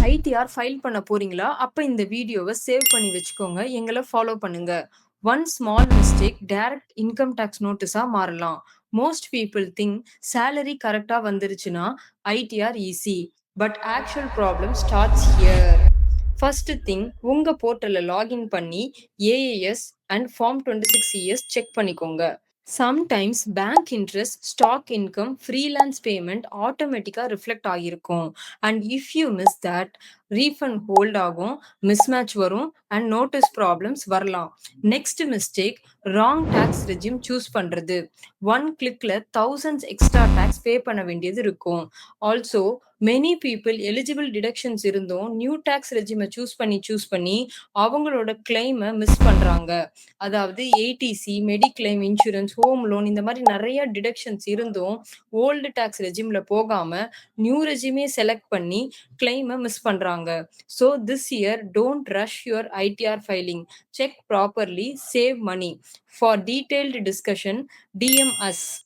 ITR file பண்ண போறீங்களா? அப்ப இந்த வீடியோவ சேவ் பண்ணி வச்சுக்கோங்க. எங்கள ஃபாலோ பண்ணுங்க. One small mistake direct income tax நோட்டீஸா மாறலாம். மோஸ்ட் பீப்பிள் திங்க் சேலரி கரெக்ட்டா வந்துருச்சுன்னா ITR easy. But actual problem starts here. First thing உங்க போர்ட்டல்ல லாகின் பண்ணி AAS and form 26ES check பண்ணிக்கோங்க. Sometimes bank interest, stock income, freelance payment ஆட்டோமேட்டிக்கா reflect ஆகியிருக்கும். And if you miss that, refund hold ஆகும், mismatch வரும் and notice problems வரலாம். Next mistake wrong tax regime choose பண்றது. One கிளிக்ல thousands extra tax பே பண்ண வேண்டியது இருக்கும். Also many people eligible deductions இருந்தும் நியூ டாக்ஸ் ரெஜிமை சூஸ் பண்ணி அவங்களோட கிளைமை மிஸ் பண்றாங்க. அதாவது ADC, mediclaim, insurance, home loan இந்த மாதிரி நிறைய டிடக்ஷன்ஸ் இருந்தும் ஓல்டு டாக்ஸ் ரெஜிம்ல போகாம நியூ ரெஜிமே செலக்ட் பண்ணி கிளைமை மிஸ் பண்றாங்க. So this year don't rush your ITR filing. Check properly, save money. For detailed discussion, DM us.